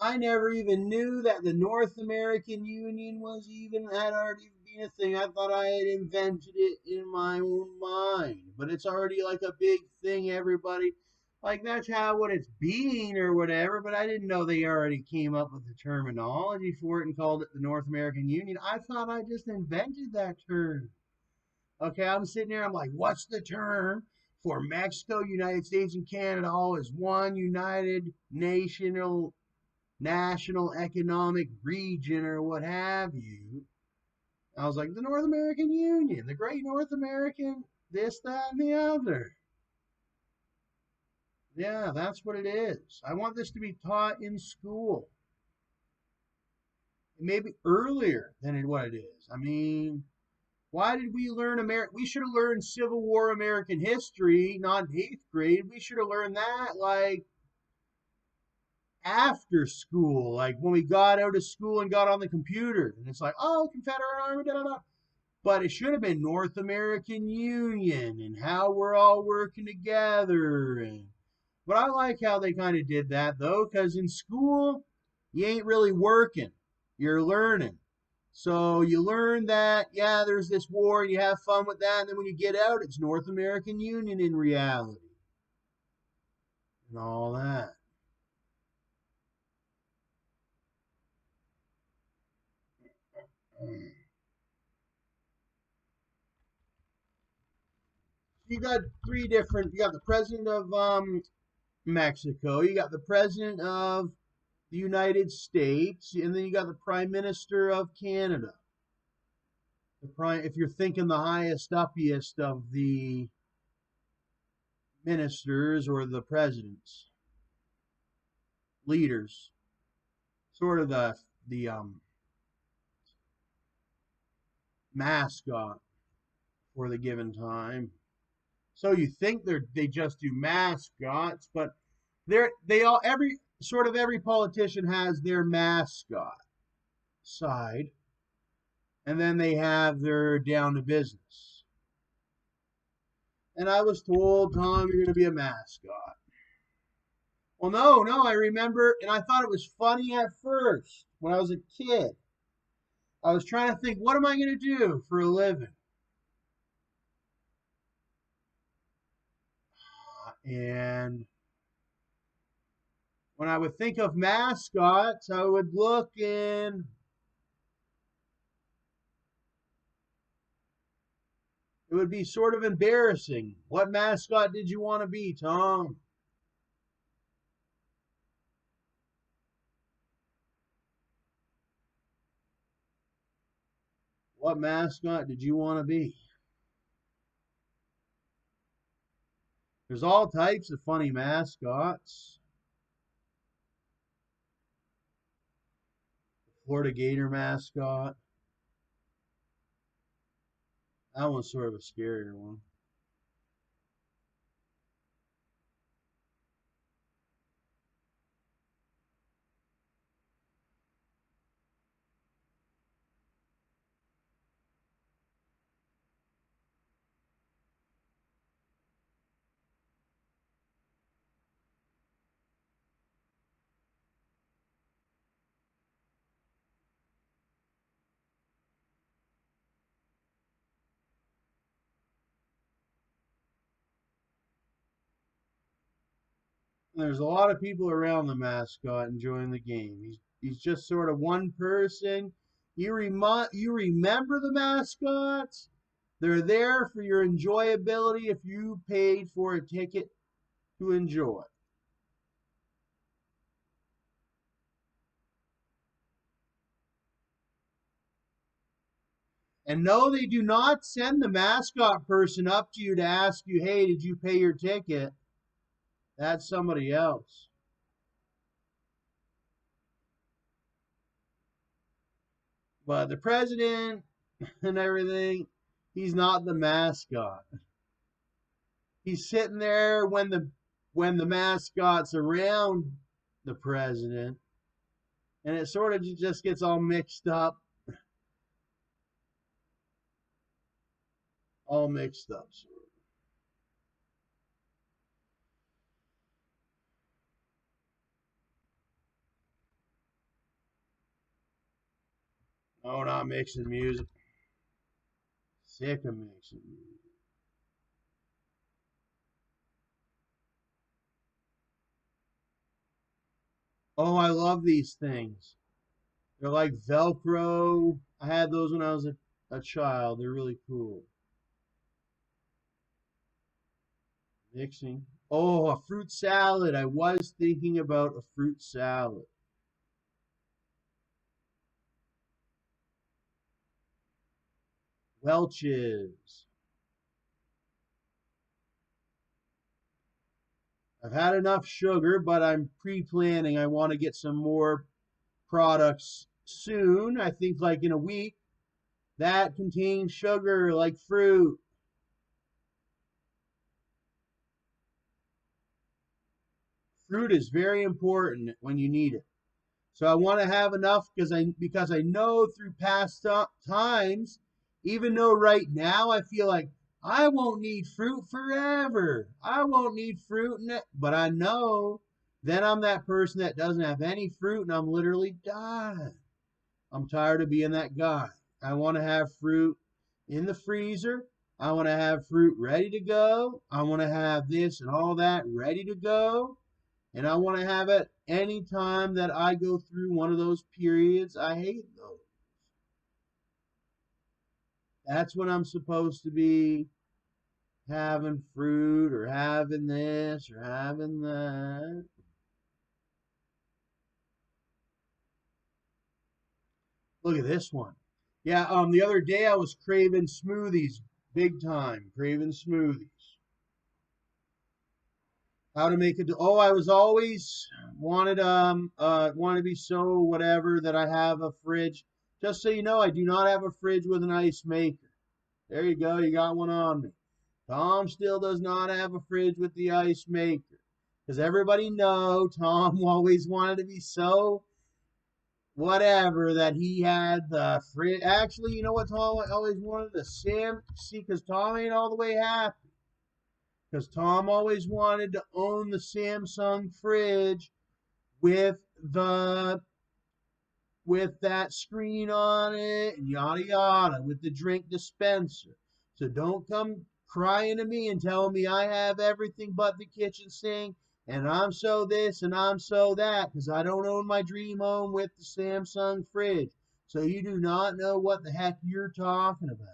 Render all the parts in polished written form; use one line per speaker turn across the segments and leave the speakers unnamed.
I never even knew that the North American Union had already been a thing. I thought I had invented it in my own mind, but it's already like a big thing. Everybody, like that's how what it's being or whatever. But I didn't know they already came up with the terminology for it and called it the North American Union. I thought I just invented that term. Okay, I'm sitting there. I'm like, what's the term for Mexico, United States, and Canada all as one united national economic region or what have you? I was like, the North American Union, the Great North American, this, that, and the other. Yeah, that's what it is. I want this to be taught in school, maybe earlier than what it is. I mean, why did we learn American? We should have learned Civil War American history, not in eighth grade. We should have learned that like after school, like when we got out of school and got on the computer. And it's like, oh, Confederate Army, da da da. But it should have been North American Union and how we're all working together. But I like how they kind of did that though, because in school, you ain't really working, you're learning. So you learn that, yeah, there's this war, and you have fun with that. And then when you get out, it's North American Union in reality and all that. You got you got the president of Mexico, you got the president of the United States, and then you got the prime minister of Canada. If you're thinking the highest uppiest of the ministers or the presidents, leaders, sort of the mascot for the given time. So you think they just do mascots, but they all every politician has their mascot side, and then they have their down to business. And I was told, Tom, you're going to be a mascot. Well, no, I remember, and I thought it was funny at first when I was a kid. I was trying to think, what am I going to do for a living? And when I would think of mascots, I would look and it would be sort of embarrassing. What mascot did you want to be, Tom? What mascot did you want to be? There's all types of funny mascots. Florida Gator mascot. That one's sort of a scarier one. There's a lot of people around the mascot enjoying the game. He's just sort of one person. You remember the mascots. They're there for your enjoyability if you paid for a ticket to enjoy. And no, they do not send the mascot person up to you to ask you, hey, did you pay your ticket? That's somebody else. But the president and everything, he's not the mascot. He's sitting there when the mascot's around the president, and it sort of just gets all mixed up, all mixed up. Oh, not mixing music. Sick of mixing music. Oh, I love these things. They're like Velcro. I had those when I was a child. They're really cool. Mixing. Oh, a fruit salad. I was thinking about a fruit salad. Welch's. I've had enough sugar, but I'm pre-planning. I want to get some more products soon. I think like in a week that contains sugar like fruit. Fruit is very important when you need it. So I want to have enough because I know through past times, even though right now I feel like I won't need fruit forever. I won't need fruit, but I know then I'm that person that doesn't have any fruit and I'm literally dying. I'm tired of being that guy. I want to have fruit in the freezer. I want to have fruit ready to go. I want to have this and all that ready to go. And I want to have it any time that I go through one of those periods. I hate those. That's when I'm supposed to be having fruit or having this or having that. Look at this one. Yeah, the other day I was craving smoothies big time, craving smoothies. How to make it? Oh, I was always wanted to be so whatever that I have a fridge. Just so you know, I do not have a fridge with an ice maker. There you go, you got one on me. Tom still does not have a fridge with the ice maker. Because everybody know Tom always wanted to be so whatever that he had the fridge. Actually, you know what Tom always wanted? The Sam. See, because Tom ain't all the way happy. Because Tom always wanted to own the Samsung fridge with the with that screen on it and yada yada with the drink dispenser. So don't come crying to me and telling me I have everything but the kitchen sink and I'm so this and I'm so that because I don't own my dream home with the Samsung fridge. So you do not know what the heck you're talking about.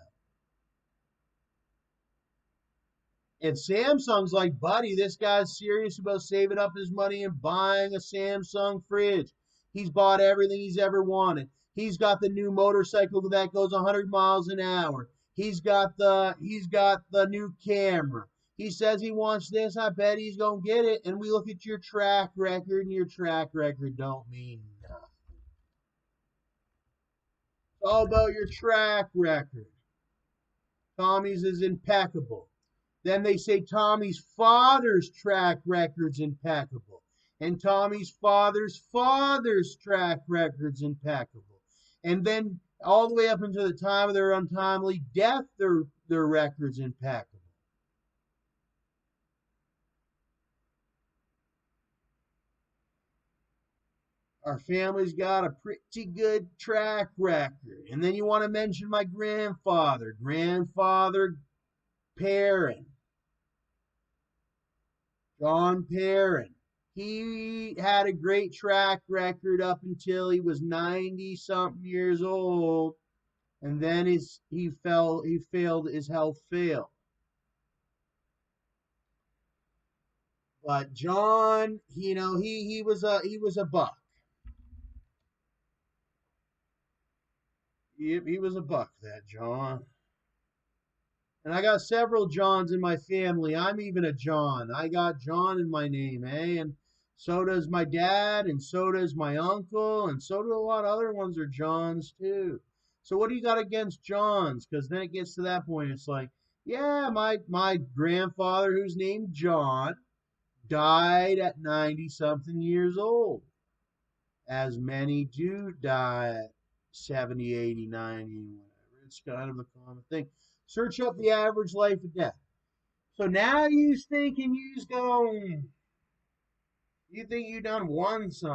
And Samsung's like, buddy, this guy's serious about saving up his money and buying a Samsung fridge. He's bought everything he's ever wanted. He's got the new motorcycle that goes 100 miles an hour. He's got the new camera. He says he wants this. I bet he's gonna get it. And we look at your track record, and your track record don't mean nothing. It's all about your track record. Tommy's is impeccable. Then they say Tommy's father's track record's impeccable. And Tommy's father's track record's impeccable. And then all the way up until the time of their untimely death, their record's impeccable. Our family's got a pretty good track record. And then you want to mention my grandfather Perron, John Perrin. He had a great track record up until he was 90 something years old, and then he failed, his health failed. But John, he was a buck. He was a buck, that John. And I got several Johns in my family. I'm even a John. I got John in my name, eh? And so does my dad, and so does my uncle, and so do a lot of other ones are Johns too. So what do you got against Johns? Because then it gets to that point. It's like, yeah, my grandfather, who's named John, died at 90 something years old, as many do die at 70, 80, 90, whatever. It's kind of a common thing. Search up the average life of death. So now you think you done won something.